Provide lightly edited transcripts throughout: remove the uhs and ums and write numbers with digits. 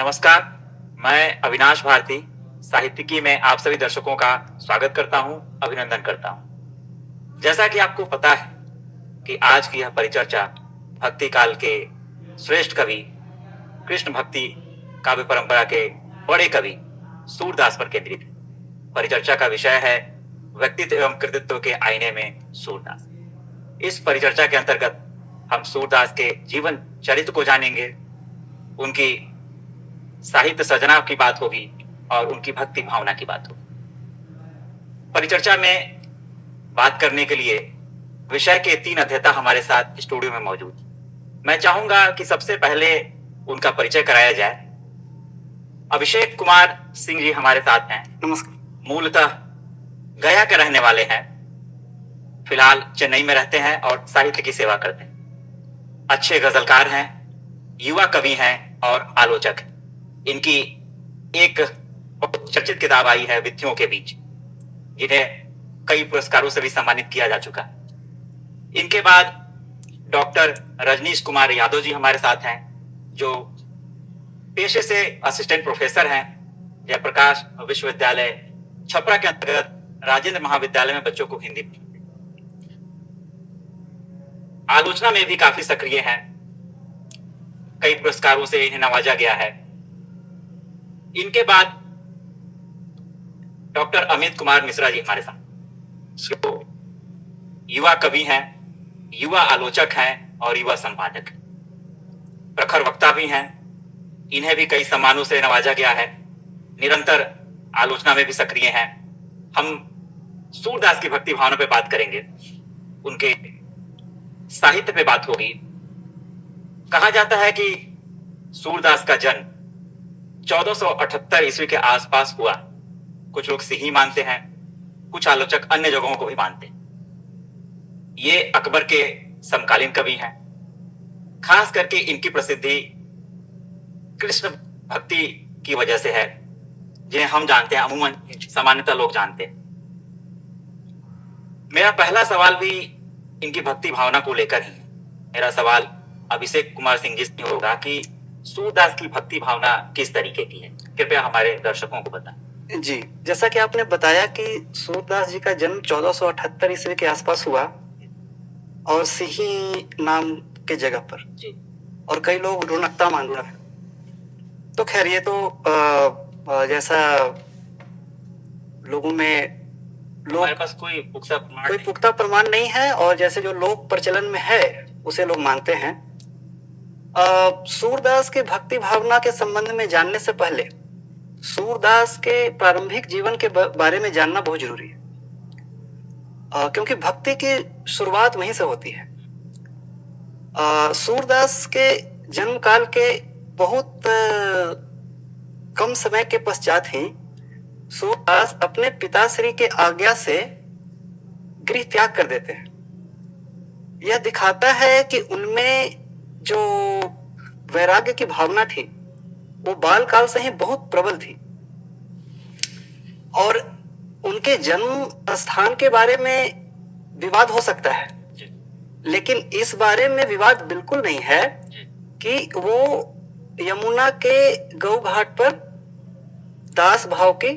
नमस्कार। मैं अविनाश भारती साहित्यिकी में आप सभी दर्शकों का स्वागत करता हूं, अभिनंदन करता हूं। जैसा कि आपको पता है कि आज की यह परिचर्चा भक्ति काल के श्रेष्ठ कवि, कृष्ण भक्ति काव्य परंपरा के बड़े कवि सूरदास पर केंद्रित है। परिचर्चा का विषय है व्यक्तित्व एवं कृतित्व के आईने में सूरदास। इस परिचर्चा के अंतर्गत हम सूरदास के जीवन चरित्र को जानेंगे, उनकी साहित्य सृजना की बात होगी और उनकी भक्ति भावना की बात होगी। परिचर्चा में बात करने के लिए विषय के 3 अध्येता हमारे साथ स्टूडियो में मौजूद। मैं चाहूंगा कि सबसे पहले उनका परिचय कराया जाए। अभिषेक कुमार सिंह जी हमारे साथ हैं। नमस्कार। मूलतः गया के रहने वाले हैं, फिलहाल चेन्नई में रहते हैं और साहित्य की सेवा करते हैं। अच्छे गजलकार हैं, युवा कवि हैं और आलोचक हैं। इनकी एक बहुत चर्चित किताब आई है विथियों के बीच, जिन्हें कई पुरस्कारों से भी सम्मानित किया जा चुका है। इनके बाद डॉक्टर रजनीश कुमार यादव जी हमारे साथ हैं, जो पेशे से असिस्टेंट प्रोफेसर हैं जयप्रकाश विश्वविद्यालय छपरा के अंतर्गत राजेंद्र महाविद्यालय में बच्चों को हिंदी आलोचना में भी काफी सक्रिय हैं। कई पुरस्कारों से इन्हें नवाजा गया है। इनके बाद डॉक्टर अमित कुमार मिश्रा जी हमारे साथ, जो युवा कवि हैं, युवा आलोचक हैं और युवा संपादक, प्रखर वक्ता भी हैं। इन्हें भी कई सम्मानों से नवाजा गया है। निरंतर आलोचना में भी सक्रिय हैं। हम सूरदास की भक्ति भावना पे बात करेंगे, उनके साहित्य पे बात होगी। कहा जाता है कि सूरदास का जन्म 1478 ईस्वी के आसपास हुआ। कुछ लोग सिही मानते हैं, कुछ आलोचक अन्य जगहों को भी मानते हैं। ये अकबर के समकालीन कवि हैं। खास करके इनकी प्रसिद्धि कृष्ण भक्ति की वजह से है, जिन्हें हम जानते हैं, अमूमन सामान्यतः लोग जानते हैं। मेरा पहला सवाल भी इनकी भक्ति भावना को लेकर ही है। मेरा सवाल अभिषेक कुमार सिंह जी से होगा कि सूरदास की भक्ति भावना किस तरीके की है। कृपया हमारे दर्शकों को बताएं। जी, जैसा कि आपने बताया कि सूरदास जी का जन्म 1478 ईस्वी के आसपास हुआ और सिही नाम के जगह पर जी। और कई लोग रुणकता मान रहे हैं। तो खैर ये तो जैसा लोगों में हमारे पास कोई पुख्ता प्रमाण नहीं है और जैसे जो लोक प्रचलन में है उसे लोग मानते हैं। सूरदास के भक्ति भावना के संबंध में जानने से पहले सूरदास के प्रारंभिक जीवन के बारे में जानना बहुत जरूरी है, क्योंकि भक्ति की शुरुआत वहीं से होती है। सूरदास के जन्म काल के बहुत कम समय के पश्चात ही सूरदास अपने पिताश्री के आज्ञा से गृह त्याग कर देते हैं। यह दिखाता है कि उनमें जो वैराग्य की भावना थी वो बाल काल से ही बहुत प्रबल थी। और उनके जन्म स्थान के बारे में विवाद हो सकता है, लेकिन इस बारे में विवाद बिल्कुल नहीं है कि वो यमुना के गौ घाट पर दास भाव की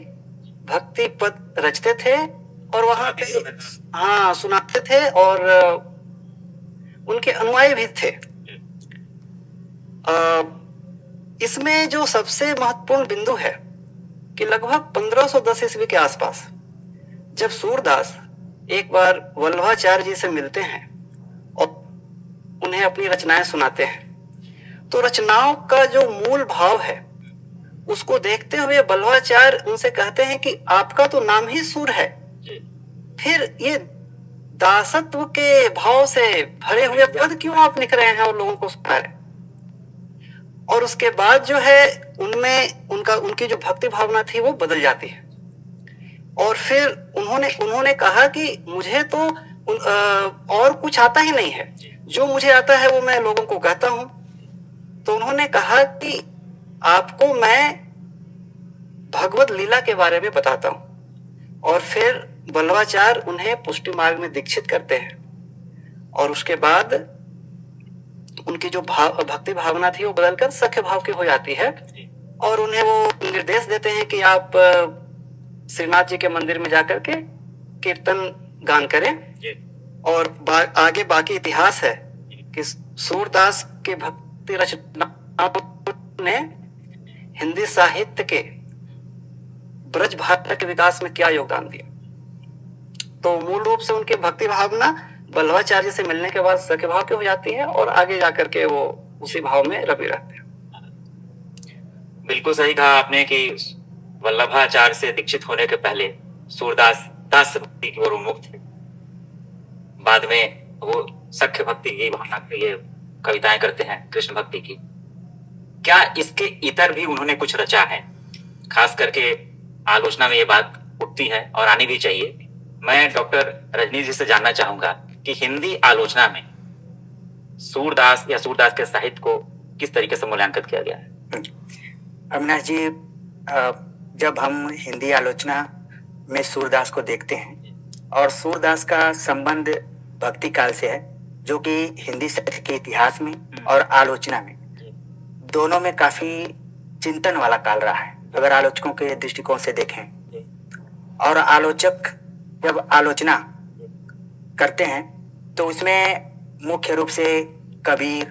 भक्ति पद रचते थे और वहां पे सुनाते थे और उनके अनुयायी भी थे। इसमें जो सबसे महत्वपूर्ण बिंदु है कि लगभग 1510 ईस्वी के आसपास जब सूरदास एक बार वल्लभाचार्य जी से मिलते हैं और उन्हें अपनी रचनाएं सुनाते हैं, तो रचनाओं का जो मूल भाव है उसको देखते हुए वल्लभाचार्य उनसे कहते हैं कि आपका तो नाम ही सूर है, फिर ये दासत्व के भाव से भरे हुए पद क्यों आप लिख रहे हैं और लोगों को सुना रहे हैं। और उसके बाद जो है उनमें उनकी जो भक्ति भावना थी वो बदल जाती है और फिर उन्होंने कहा कि मुझे तो और कुछ आता ही नहीं है, जो मुझे आता है वो मैं लोगों को कहता हूं। तो उन्होंने कहा कि आपको मैं भगवत लीला के बारे में बताता हूं। और फिर वल्लभाचार्य उन्हें पुष्टि मार्ग में दीक्षित करते हैं और उसके बाद उनकी जो भक्ति भावना थी वो बदलकर सख्य भाव की हो जाती है और उन्हें वो निर्देश देते हैं कि आप श्रीनाथ जी के मंदिर में जाकर के कीर्तन गान करें। और आगे बाकी इतिहास है कि सूरदास के भक्ति रचनाओं ने हिंदी साहित्य के ब्रज भाषा के विकास में क्या योगदान दिया। तो मूल रूप से उनकी भक्ति भावना वल्लभाचार्य से मिलने के बाद सखे भाव की हो जाती है और आगे जाकर के वो उसी भाव में रवि रहते हैं। बिल्कुल सही कहा आपने कि वल्लभाचार्य से दीक्षित होने के पहले सूरदास दास भक्ति की ओर उन्मुख थे। बाद में वो सख्य भक्ति की भावना के लिए कविताएं करते हैं, कृष्ण भक्ति की। क्या इसके इतर भी उन्होंने कुछ रचा है? खास करके आलोचना में ये बात उठती है और आनी भी चाहिए। मैं डॉक्टर रजनीश जी से जानना चाहूंगा कि हिंदी आलोचना में सूरदास या सूरदास के साहित्य को किस तरीके से मूल्यांकित किया गया है? अविनाश जी, जब हम हिंदी आलोचना में सूरदास को देखते हैं और सूरदास का संबंध भक्ति काल से है, जो कि हिंदी साहित्य के इतिहास में और आलोचना में दोनों में काफी चिंतन वाला काल रहा है, अगर आलोचकों के दृष्टिकोण से देखें। और आलोचक जब आलोचना करते हैं तो उसमें मुख्य रूप से कबीर,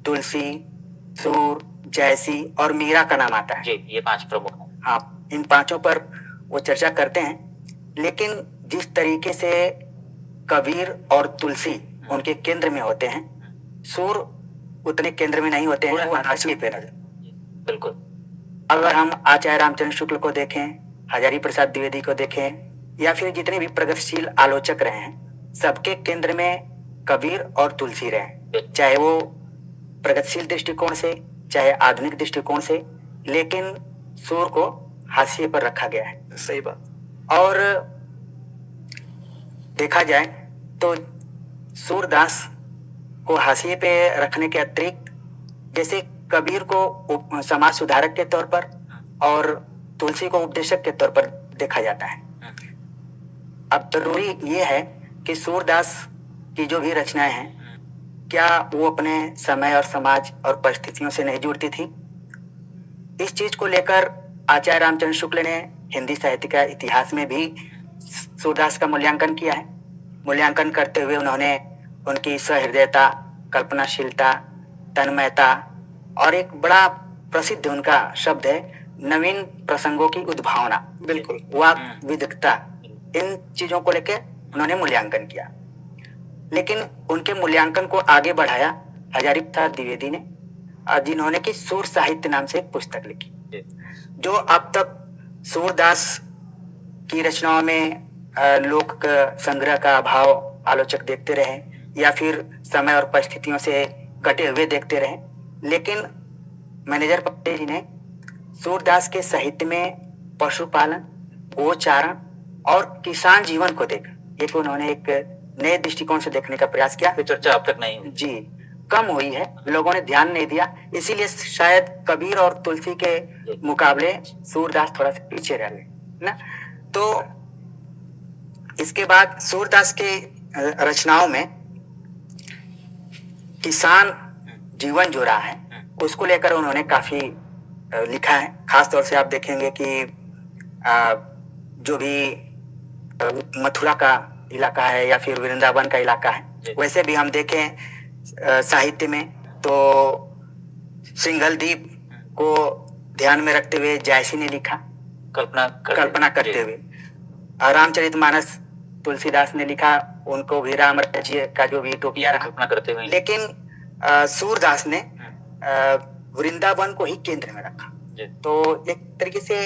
तुलसी, सूर, जयसी और मीरा का नाम आता है। जी, ये 5 प्रमुख हैं। हाँ, इन पांचों पर वो चर्चा करते हैं। लेकिन जिस तरीके से कबीर और तुलसी उनके केंद्र में होते हैं, सूर उतने केंद्र में नहीं होते हैं, वो हाशिए पे नजर। बिल्कुल। अगर हम आचार्य रामचंद्र शुक्ल को देखें, हजारी प्रसाद द्विवेदी को देखें, या फिर जितने भी प्रगतिशील आलोचक रहे हैं, सबके केंद्र में कबीर और तुलसी रहे, चाहे वो प्रगतिशील दृष्टिकोण से चाहे आधुनिक दृष्टिकोण से। लेकिन सूर को हाशिए पर रखा गया है। सही बात। और देखा जाए तो सूरदास को हाशिए पे रखने के अतिरिक्त जैसे कबीर को समाज सुधारक के तौर पर और तुलसी को उपदेशक के तौर पर देखा जाता है। अब जरूरी ये है कि सूरदास की जो भी रचनाएं हैं, क्या वो अपने समय और समाज और परिस्थितियों से नहीं जुड़ती थी? इस चीज को लेकर आचार्य रामचंद्र शुक्ल ने हिंदी साहित्य का इतिहास में भी सूरदास का मूल्यांकन किया है। मूल्यांकन करते हुए उन्होंने उनकी सहृदयता, कल्पनाशीलता, तन्मयता और एक बड़ा प्रसिद्ध उनका शब्द है नवीन प्रसंगों की उद्भावना, बिल्कुल, वाक विदग्धता, इन चीजों को लेकर उन्होंने मूल्यांकन किया। लेकिन उनके मूल्यांकन को आगे बढ़ाया हजारी प्रसाद द्विवेदी ने, जिन्होंने की सूर साहित्य नाम से एक पुस्तक लिखी, जो अब तक सूरदास की रचनाओं में लोक संग्रह का अभाव आलोचक देखते रहे या फिर समय और परिस्थितियों से कटे हुए देखते रहे। लेकिन मैनेजर पटेल जी ने सूरदास के साहित्य में पशुपालन, गोचारण और किसान जीवन को देखा। एक उन्होंने एक नए दृष्टिकोण से देखने का प्रयास किया। चर्चा अब तक नहीं हुई। जी, कम हुई है, लोगों ने ध्यान नहीं दिया, इसीलिए शायद कबीर और तुलसी के मुकाबले सूरदास थोड़ा सा पीछे रह गए ना। तो इसके बाद सूरदास के रचनाओं में किसान जीवन जो रहा है उसको लेकर उन्होंने काफी लिखा है। खास तौर से आप देखेंगे कि जो भी मथुरा का इलाका है या फिर वृंदावन का इलाका है, वैसे भी हम देखें साहित्य में तो सिंघल द्वीप को ध्यान में रखते हुए जायसी ने लिखा, कल्पना करते हुए। रामचरितमानस तुलसीदास ने लिखा, उनको भी राम राज्य का जो भी टोपिया कल्पना करते हुए। लेकिन सूरदास ने वृंदावन को ही केंद्र में रखा। तो एक तरीके से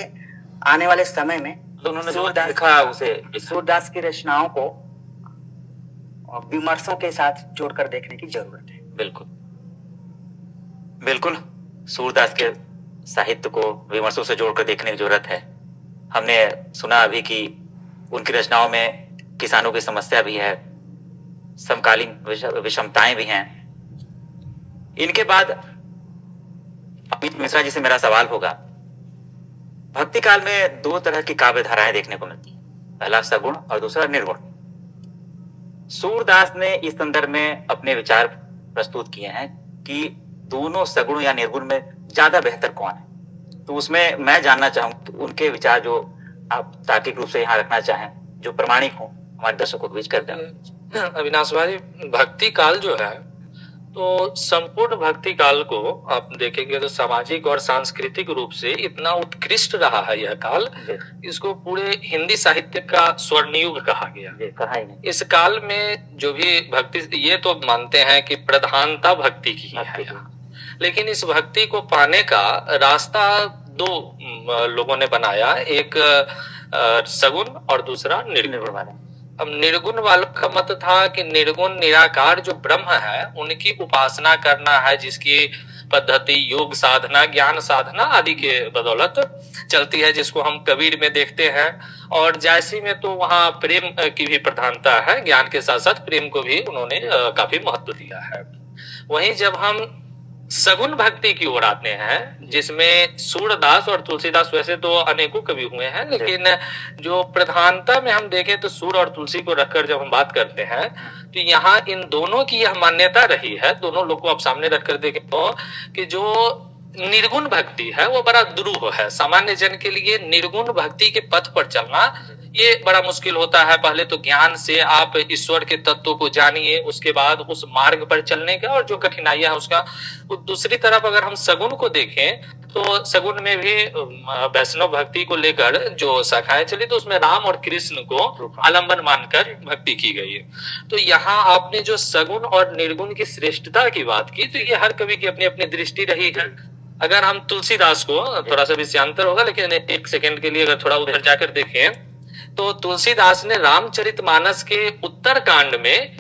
आने वाले समय में तो उन्होंने सूरदास लिखा उसे, सूरदास की रचनाओं को विमर्शों के साथ जोड़कर देखने की जरूरत है। बिल्कुल बिल्कुल, सूरदास के साहित्य को विमर्शों से जोड़कर देखने की जरूरत है। हमने सुना अभी कि उनकी रचनाओं में किसानों की समस्या भी है, समकालीन विषमताएं भी हैं। इनके बाद अमित मिश्रा जी से मेरा सवाल होगा, भक्ति काल में 2 तरह की काव्य धाराएं देखने को मिलती है, पहला सगुण और दूसरा निर्गुण। सूरदास ने इस संदर्भ में अपने विचार प्रस्तुत किए हैं कि दोनों सगुण या निर्गुण में ज्यादा बेहतर कौन है। तो उसमें मैं जानना चाहूँ तो उनके विचार जो आप तार्किक रूप से यहाँ रखना चाहें, जो प्रमाणिक हो, हमारे दर्शकों को बीच कर दें। अविनाश भाई, भक्ति काल जो है तो संपूर्ण भक्ति काल को आप देखेंगे तो सामाजिक और सांस्कृतिक रूप से इतना उत्कृष्ट रहा है यह काल, इसको पूरे हिंदी साहित्य का स्वर्ण युग कहा गया। कहा ही नहीं। इस काल में जो भी भक्ति, ये तो मानते हैं कि प्रधानता भक्ति की है यहाँ, लेकिन इस भक्ति को पाने का रास्ता दो लोगों ने बनाया, एक सगुण और दूसरा निर्गुण। अब निर्गुण वालों का मत था कि निर्गुण निराकार जो ब्रह्म है उनकी उपासना करना है, जिसकी पद्धति योग साधना, ज्ञान साधना आदि के बदौलत चलती है, जिसको हम कबीर में देखते हैं। और जायसी में तो वहाँ प्रेम की भी प्रधानता है, ज्ञान के साथ साथ प्रेम को भी उन्होंने काफी महत्व दिया है। वहीं जब हम सगुण भक्ति की ओर आते हैं, जिसमें सूरदास और तुलसीदास, वैसे तो अनेकों कवि हुए हैं, लेकिन जो प्रधानता में हम देखें तो सूर और तुलसी को रखकर जब हम बात करते हैं तो यहाँ इन दोनों की यह मान्यता रही है, दोनों लोग को आप सामने रखकर देखें तो, कि जो निर्गुण भक्ति है वो बड़ा दुरूह है। सामान्य जन के लिए निर्गुण भक्ति के पथ पर चलना ये बड़ा मुश्किल होता है। पहले तो ज्ञान से आप ईश्वर के तत्व को जानिए, उसके बाद उस मार्ग पर चलने का और जो कठिनाइयां है उसका। दूसरी तरफ अगर हम सगुण को देखें तो सगुण में भी वैष्णव भक्ति को लेकर जो शाखाएं चली तो उसमें राम और कृष्ण को आलंबन मानकर भक्ति की गई है। तो यहाँ आपने जो सगुण और निर्गुण की श्रेष्ठता की बात की, तो ये हर कवि की अपनी अपनी दृष्टि रही है। अगर हम तुलसीदास को, थोड़ा सा विषयांतर होगा लेकिन एक सेकंड के लिए अगर थोड़ा उधर जाकर देखें तो तुलसीदास ने रामचरितमानस के उत्तरकांड में,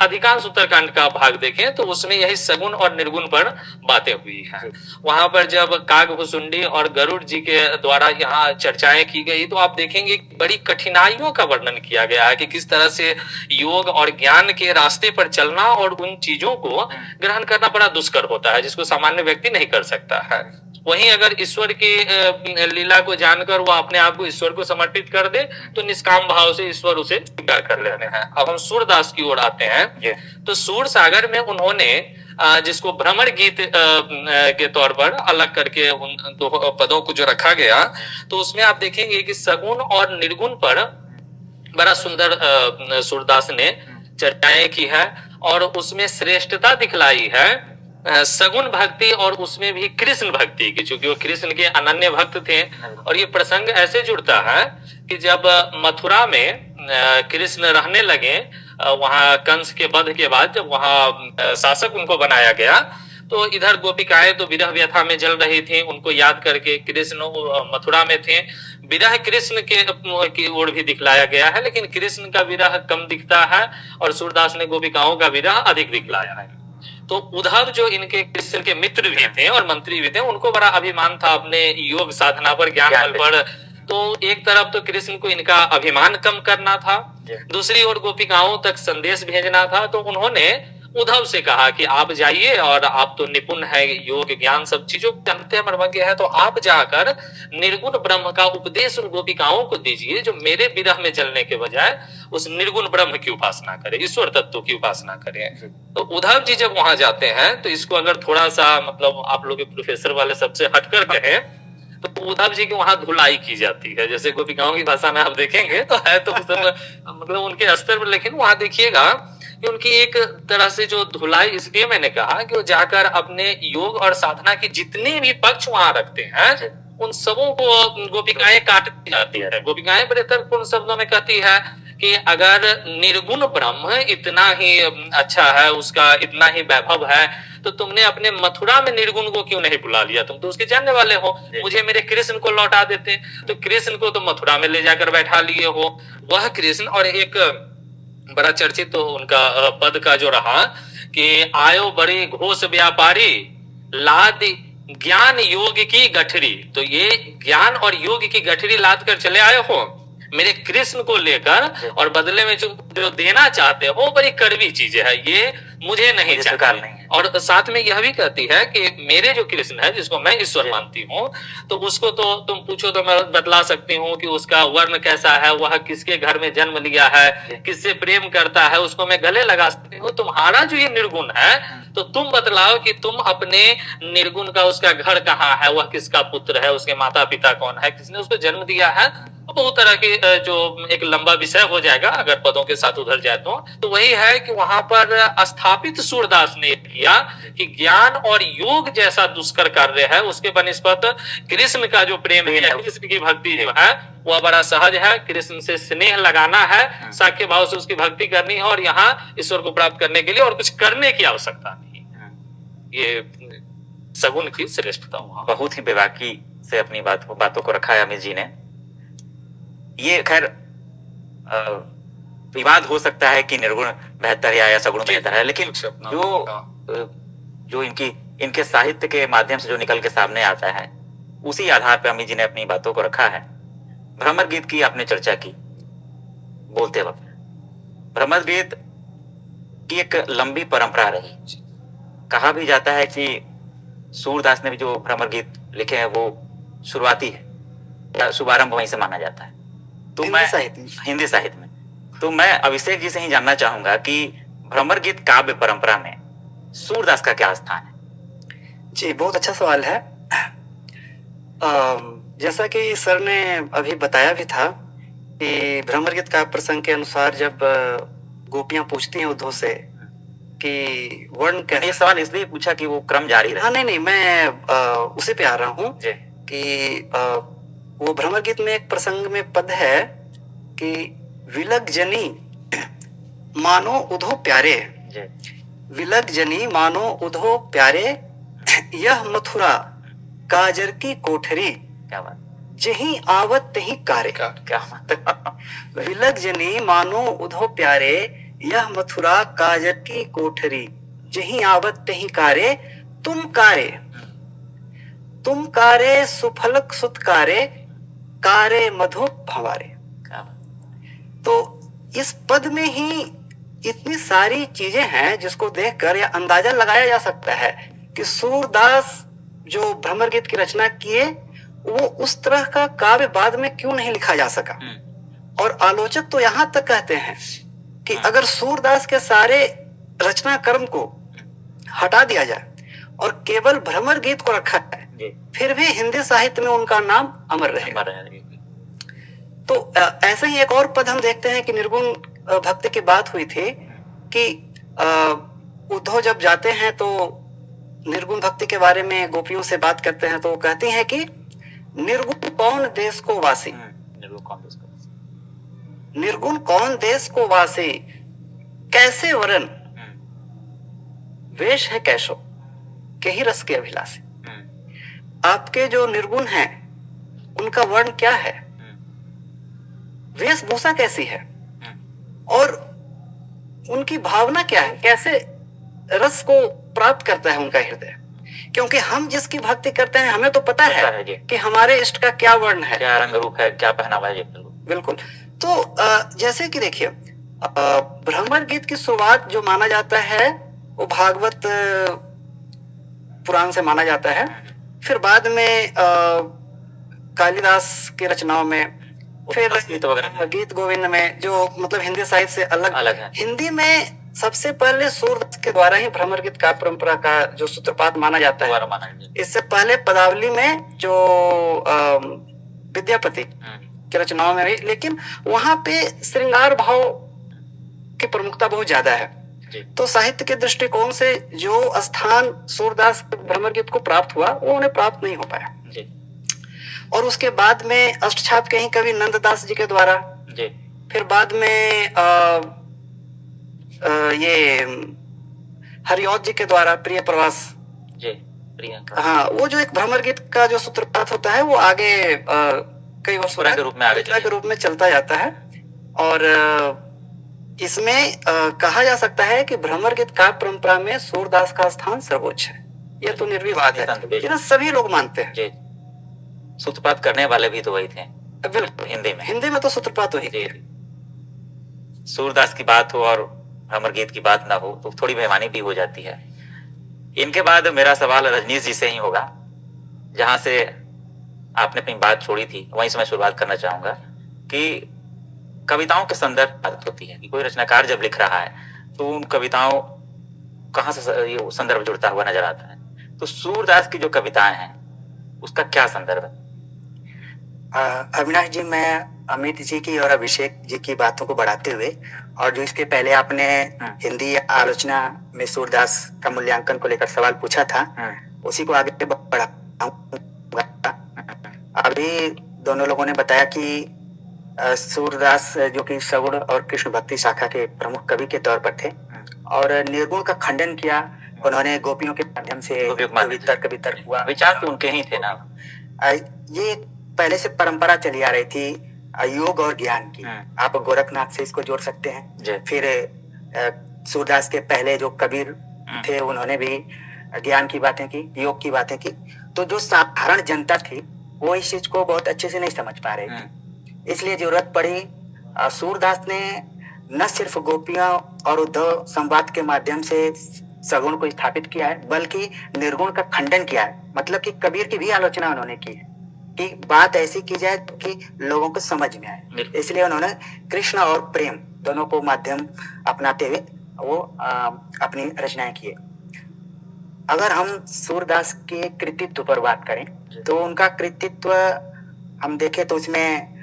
अधिकांश उत्तरकांड का भाग देखें तो उसमें यही सगुण और निर्गुण पर बातें हुई हैं। वहां पर जब कागभुसुंडी और गरुड़ जी के द्वारा यहाँ चर्चाएं की गई तो आप देखेंगे बड़ी कठिनाइयों का वर्णन किया गया है कि किस तरह से योग और ज्ञान के रास्ते पर चलना और उन चीजों को ग्रहण करना बड़ा दुष्कर होता है, जिसको सामान्य व्यक्ति नहीं कर सकता है। वहीं अगर ईश्वर की लीला को जानकर वो अपने आप को ईश्वर को समर्पित कर दे तो निष्काम भाव से ईश्वर उसे स्वीकार कर लेते हैं। अब हम सूरदास की ओर आते हैं तो सूर सागर में उन्होंने जिसको भ्रमर गीत के तौर पर अलग करके उन दो पदों को जो रखा गया, तो उसमें आप देखेंगे कि सगुण और निर्गुण पर बड़ा सुंदर सूरदास ने चर्चाएं की है और उसमें श्रेष्ठता दिखलाई है सगुण भक्ति और उसमें भी कृष्ण भक्ति की, क्योंकि वो कृष्ण के अनन्य भक्त थे। और ये प्रसंग ऐसे जुड़ता है कि जब मथुरा में कृष्ण रहने लगे, वहां कंस के वध के बाद जब वहां शासक उनको बनाया गया, तो इधर गोपिकाएं तो विरह व्यथा में जल रही थी, उनको याद करके कृष्ण मथुरा में थे। विरह कृष्ण की ओर भी दिखलाया गया है, लेकिन कृष्ण का विरह कम दिखता है और सूरदास ने गोपिकाओं का विरह अधिक दिखलाया है। तो उद्धव जो इनके कृष्ण के मित्र भी थे और मंत्री भी थे, उनको बड़ा अभिमान था अपने योग साधना पर, ज्ञान बल पर। तो एक तरफ तो कृष्ण को इनका अभिमान कम करना था, दूसरी ओर गोपिकाओं तक संदेश भेजना था। तो उन्होंने उद्धव से कहा कि आप जाइए और आप तो निपुण है, योग ज्ञान सब चीजों जानते हैं, मर्मज्ञ है, तो आप जाकर निर्गुण ब्रह्म का उपदेश उन गोपिकाओं को दीजिए जो मेरे विरह में चलने के बजाय उस निर्गुण ब्रह्म की उपासना करे, ईश्वर तत्व की उपासना करें। तो उद्धव जी जब वहां जाते हैं तो इसको अगर थोड़ा सा मतलब आप लोग प्रोफेसर वाले सबसे हटकर कहें तो उद्धव जी की वहां धुलाई की जाती है। जैसे गोपिकाओं की भाषा में आप देखेंगे तो है तो मतलब उनके स्तर पर, लेकिन वहां देखिएगा कि उनकी एक तरह से जो धुलाई, इसलिए मैंने कहा कि वो जाकर अपने योग और साधना के जितने भी पक्ष वहां रखते हैं उन सबों को गोपिकाएं काटती जाती है। गोपिकाएं बड़े तर्कपूर्ण शब्दों में कहती है कि अगर निर्गुण ब्रह्म इतना ही अच्छा है, उसका इतना ही वैभव है, तो तुमने अपने मथुरा में निर्गुण को क्यों नहीं बुला लिया? तुम तो उसके जानने वाले हो, मुझे मेरे कृष्ण को लौटा देते। तो कृष्ण को तो मथुरा में ले जाकर बैठा लिए हो, वह कृष्ण। और एक बड़ा चर्चित तो उनका पद का जो रहा कि आयो बड़े घोष व्यापारी लाद ज्ञान योग की गठरी। तो ये ज्ञान और योग की गठरी लाद कर चले आए हो मेरे कृष्ण को लेकर, और बदले में जो देना चाहते हो बड़ी कड़वी चीजें है, ये मुझे नहीं चाहिए। और साथ में यह भी कहती है कि मेरे जो कृष्ण है जिसको मैं ईश्वर मानती हूँ, तो उसको तो तुम पूछो तो मैं बतला सकती हूँ कि उसका वर्ण कैसा है, वह किसके घर में जन्म लिया है, किससे प्रेम करता है, उसको मैं गले लगा सकती हूँ। तुम्हारा जो ये निर्गुण है तो तुम बतलाओ कि तुम अपने निर्गुण का, उसका घर कहाँ है, वह किसका पुत्र है, उसके माता पिता कौन है, किसने उसको जन्म दिया है। तो बहुत तरह के जो एक लंबा विषय हो जाएगा अगर पदों के साथ उधर जाए तो वही है कि वहां पर स्थापित सूरदास ने किया कि ज्ञान और योग जैसा दुष्कर कार्य है उसके बनिस्पत कृष्ण का जो प्रेम है, कृष्ण की भक्ति जो है वह बड़ा सहज है। कृष्ण से स्नेह लगाना है, साख्य भाव से उसकी भक्ति करनी है, और यहाँ ईश्वर को प्राप्त करने के लिए और कुछ करने की आवश्यकता नहीं है। ये सगुन की श्रेष्ठता हुआ। बहुत ही बेबाकी से अपनी बातों को रखा है अमित जी ने। ये खैर विवाद हो सकता है कि निर्गुण बेहतर है या सगुण बेहतर है, लेकिन जो इनके साहित्य के माध्यम से जो निकल के सामने आता है उसी आधार पर अमित जी ने अपनी बातों को रखा है। भ्रमर गीत की आपने चर्चा की बोलते वक्त। भ्रमर गीत की एक लंबी परंपरा रही। कहा भी जाता है कि सूरदास ने भी जो भ्रमर गीत लिखे हैं वो शुरुआती है या शुभारंभ वहीं से माना जाता है। तो मैं हिंदी साहित्य में तो मैं अभिषेक जी से ही जानना चाहूंगा कि भ्रमर गीत काव्य परंपरा में सूरदास का क्या स्थान है? जी, बहुत अच्छा सवाल है। जैसा कि सर ने अभी बताया भी था कि भ्रमर गीत काव्य प्रसंग के अनुसार जब गोपियां पूछती हैं उद्धव से कि वर्ण कैसे, ये सवाल इसलिए पूछा कि वो क्रम जारी रहे। हाँ, नहीं, मैं उसी पे आ रहा हूँ कि वो भ्रमर गीत में एक प्रसंग में पद है कि विलग जनी मानो उधो प्यारे, विलग जनी मानो उधो प्यारे, यह मथुरा काजर की कोठरी, क्या बात, जहीं आवत तहीं कारे। क्या बात। विलग जनी मानो उधो प्यारे, यह मथुरा काजर की कोठरी, जहीं आवत तहीं कारे, तुम कारे सुफलक सुतकारे, कारे मधु भंवारे। तो इस पद में ही इतनी सारी चीजें हैं जिसको देखकर यह अंदाजा लगाया जा सकता है कि सूरदास जो भ्रमर गीत की रचना किए वो उस तरह का काव्य बाद में क्यों नहीं लिखा जा सका। और आलोचक तो यहां तक कहते हैं कि अगर सूरदास के सारे रचना कर्म को हटा दिया जाए और केवल भ्रमर गीत को रखा जाए फिर भी हिंदी साहित्य में उनका नाम अमर रहेगा। तो ऐसे ही एक और पद हम देखते हैं कि निर्गुण भक्ति की बात हुई थी कि उद्धव जब जाते हैं तो निर्गुण भक्ति के बारे में गोपियों से बात करते हैं तो वो कहती हैं कि निर्गुण कौन देश को वासी, निर्गुण कौन देश को वासी, कैसे वरन वेश है कैसो, के ही रस के अभिलाषी। आपके जो निर्गुण हैं उनका वर्ण क्या है, वेशभूषा कैसी है और उनकी भावना क्या है, कैसे रस को प्राप्त करता है उनका हृदय। क्योंकि हम जिसकी भक्ति करते हैं हमें तो पता है कि हमारे इष्ट का क्या वर्ण है, क्या रंग रूप है, क्या पहनावा है। बिल्कुल। तो जैसे कि देखिए भ्रमर गीत की शुरुआत जो माना जाता है वो भागवत पुराण से माना जाता है। फिर बाद में कालिदास की रचनाओं में, फिर गीत गोविंद में जो मतलब हिंदी साहित्य से अलग है। हिंदी में सबसे पहले सूरदास के द्वारा ही भ्रमर गीत काव्य परंपरा का जो सूत्रपात माना जाता है। इससे पहले पदावली में जो विद्यापति की रचनाओं में भी, लेकिन वहां पे श्रृंगार भाव की प्रमुखता बहुत ज्यादा है। तो साहित्य के दृष्टिकोण से जो स्थान सूरदास भ्रमर गीत को प्राप्त हुआ वो उन्हें प्राप्त नहीं हो पाया। और उसके बाद में अष्टछाप के ही कवि नंददास जी के द्वारा, फिर बाद में ये हरिऔध जी के द्वारा प्रिय प्रवास, हाँ, वो जो एक भ्रमर गीत का जो सूत्रपात होता है वो आगे कई वर्षों के रूप में चलता जाता है। और इसमें कहा जा सकता है कि भ्रमर गीत काव्य परंपरा में सूरदास का स्थान सर्वोच्च है। यह तो निर्विवाद है, ये सभी लोग मानते हैं। सूत्रपात करने वाले भी तो वही थे। बिल्कुल, हिंदी में तो सूत्रपात वही थे। सूरदास की बात हो और भ्रमर गीत की बात ना हो तो थोड़ी बेईमानी भी हो जाती है। इनके बाद मेरा सवाल रजनीश जी से ही होगा, जहां से आपने अपनी बात छोड़ी थी वहीं से मैं शुरुआत करना चाहूंगा कि कविताओं के संदर्भ बात होती है कि कोई रचनाकार जब लिख रहा है तो उन कविताओं कहाँ से ये संदर्भ जुड़ता हुआ नजर आता है? तो सूरदास की जो कविताएं हैं उसका क्या संदर्भ है? अविनाश जी, मैं अमित जी की और अभिषेक जी की बातों को बढ़ाते हुए और जो इसके पहले आपने हिंदी आलोचना में सूरदास का मूल्यांकन को लेकर सवाल पूछा था, उसी को आगे बढ़ाऊंगा। अभी दोनों लोगों ने बताया कि सूरदास जो कि सगुण और कृष्ण भक्ति शाखा के प्रमुख कवि के तौर पर थे और निर्गुण का खंडन किया उन्होंने गोपियों के माध्यम से। तर्क वितर्क हुआ, विचार तो उनके ही थे ना। ये पहले से परंपरा चली आ रही थी योग और ज्ञान की। आप गोरखनाथ से इसको जोड़ सकते हैं। फिर सूरदास के पहले जो कबीर थे उन्होंने भी ज्ञान की बातें की, योग की बातें की। तो जो साधारण जनता थी वो इस चीज को बहुत अच्छे से नहीं समझ पा रही थी, इसलिए जरूरत पड़ी सूरदास ने न सिर्फ गोपियां और उद्धव संवाद के माध्यम से सगुण को स्थापित किया है, बल्कि निर्गुण का खंडन किया है। मतलब कि कबीर की भी आलोचना उन्होंने की है कि बात ऐसी की जाए कि लोगों को समझ में आए। इसलिए उन्होंने कृष्ण और प्रेम दोनों को माध्यम अपनाते हुए वो अपनी रचनाएं किए। अगर हम सूरदास के कृतित्व पर बात करें तो उनका कृतित्व हम देखें तो उसमें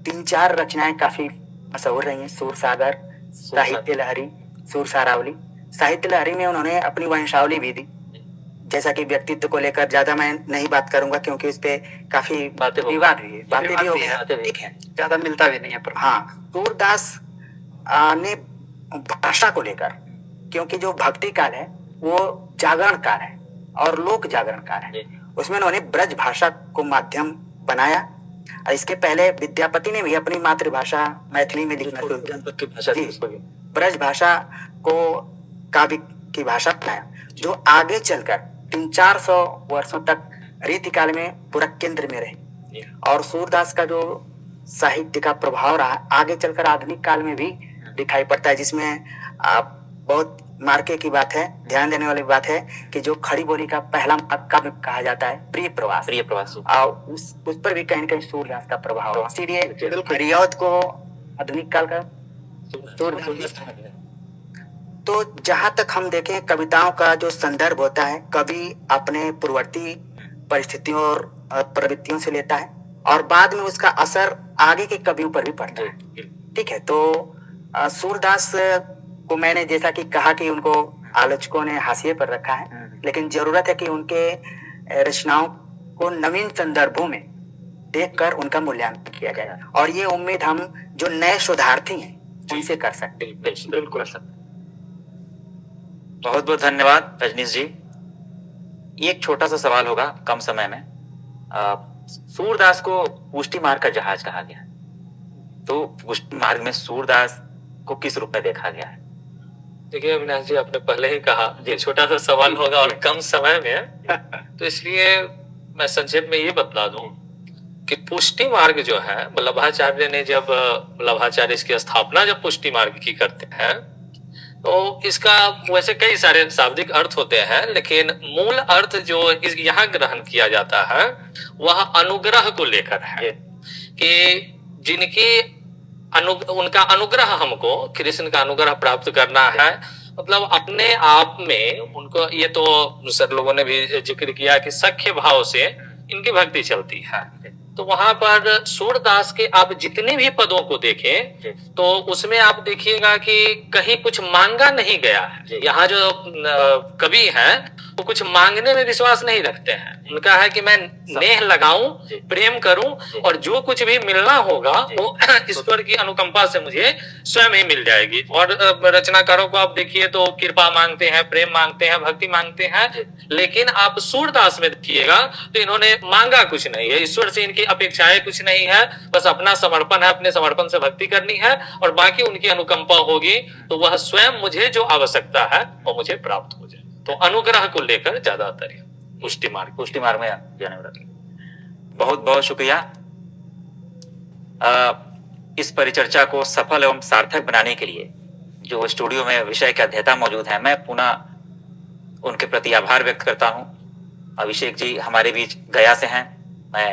3-4 रचनाएं काफी मशहूर रही हैं। सूर सागर, साहित्य लहरी, सूर सारावली। साहित्य लहरी में उन्होंने अपनी वंशावली भी दी। जैसा कि व्यक्तित्व को लेकर ज्यादा मैं नहीं बात करूंगा क्योंकि उस पे काफी विवाद हुई है, बातें भी हो गई, ठीक है, ज्यादा मिलता भी नहीं है। पर हाँ, सूरदास ने भाषा को लेकर, क्योंकि जो भक्ति काल है वो जागरण काल है और लोक जागरण काल है, उसमें उन्होंने ब्रज भाषा को माध्यम बनाया। और इसके पहले विद्यापति ने भी अपनी मातृभाषा मैथिली में लिखना शुरू किया, ब्रज भाषा को काव्य की भाषा बनाया, जो आगे चलकर 300-400 वर्षों तक रीतिकाल में पूरा केंद्र में रहे। और सूरदास का जो साहित्य का प्रभाव रहा आगे चलकर आधुनिक काल में भी दिखाई पड़ता है, जिसमें बहुत मार्के की बात है, ध्यान देने वाली बात है कि जो खड़ी बोली का पहला काव्य कहा जाता है प्रिय प्रवास, और उस पर भी कहीं न कहीं सूरदास का प्रभाव है। इसीलिए रियायत को आधुनिक काल का तो जहां तक हम देखें कविताओं का जो संदर्भ होता है, कवि अपने पूर्ववर्ती परिस्थितियों और प्रवृत्तियों से लेता है और बाद में उसका असर आगे के कवियों पर भी पड़ता है। ठीक है, तो सूरदास को मैंने जैसा कि कहा कि उनको आलोचकों ने हाशिए पर रखा है, लेकिन जरूरत है कि उनके रचनाओं को नवीन संदर्भों में देखकर उनका मूल्यांकन किया जाए और ये उम्मीद हम जो नए शोधार्थी हैं उनसे कर सकते हैं। बिल्कुल कर सकते। बहुत बहुत धन्यवाद रजनीश जी। एक छोटा सा सवाल होगा कम समय में। सूरदास को पुष्टि मार्ग का जहाज कहा गया है, तो पुष्टि मार्ग में सूरदास को किस रूप में देखा गया है? देखिए अविनाश जी, आपने पहले ही कहा ये छोटा सा सवाल होगा और कम समय में, तो इसलिए मैं संक्षेप में ये बतला दूं कि पुष्टि मार्ग जो है वल्लभाचार्य ने जब वल्लभाचार्य इसकी स्थापना जब पुष्टि मार्ग की करते हैं तो इसका वैसे कई सारे शाब्दिक अर्थ होते हैं, लेकिन मूल अर्थ जो यहाँ ग्रहण किया जाता है वह अनुग्रह को लेकर है कि जिनकी उनका अनुग्रह हमको कृष्ण का अनुग्रह प्राप्त करना है, मतलब अपने आप में उनको, ये तो सर लोगों ने भी जिक्र किया कि सख्य भाव से इनकी भक्ति चलती है। तो वहां पर सूरदास के आप जितने भी पदों को देखें तो उसमें आप देखिएगा कि कहीं कुछ मांगा नहीं गया है। यहाँ जो कवि हैं वो कुछ मांगने में विश्वास नहीं रखते हैं। उनका है कि मैं नेह लगाऊं, प्रेम करूं और जो कुछ भी मिलना होगा वो ईश्वर की अनुकंपा से मुझे स्वयं ही मिल जाएगी। और रचनाकारों को आप देखिए तो कृपा मांगते हैं, प्रेम मांगते हैं, भक्ति मांगते हैं, लेकिन आप सूरदास में देखिएगा तो इन्होंने मांगा कुछ नहीं है, ईश्वर से इनकी अपेक्षाएं कुछ नहीं है, बस अपना समर्पण है, अपने समर्पण से भक्ति करनी है और बाकी उनकी अनुकंपा होगी तो वह स्वयं मुझे जो आवश्यकता है वो मुझे प्राप्त हो जाए। तो अनुग्रह को लेकर ज्यादातर पुष्टि मार्ग में जाने वाला। बहुत बहुत शुक्रिया। इस परिचर्चा को सफल एवं सार्थक बनाने के लिए जो स्टूडियो में विषय के अध्येता मौजूद हैं, मैं पुनः उनके प्रति आभार व्यक्त करता हूं। अभिषेक जी हमारे बीच गया से हैं, मैं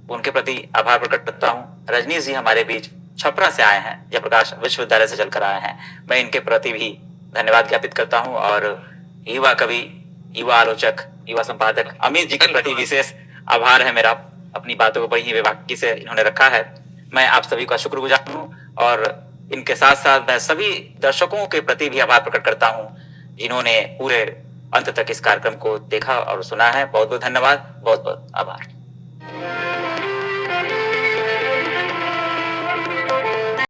उनके प्रति आभार प्रकट करता हूं। रजनीश जी हमारे बीच छपरा से आए हैं, जयप्रकाश विश्वविद्यालय से चलकर आए हैं, मैं इनके प्रति भी धन्यवाद ज्ञापित करता हूं। और युवा कवि, युवा आलोचक, युवा संपादक अमित जी के प्रति विशेष आभार है मेरा। अपनी बातों को बड़ी ही बेबाकी से इन्होंने रखा है। मैं आप सभी का शुक्रगुजार हूँ और इनके साथ साथ मैं सभी दर्शकों के प्रति भी आभार प्रकट करता हूँ जिन्होंने पूरे अंत तक इस कार्यक्रम को देखा और सुना है। बहुत बहुत धन्यवाद, बहुत बहुत आभार।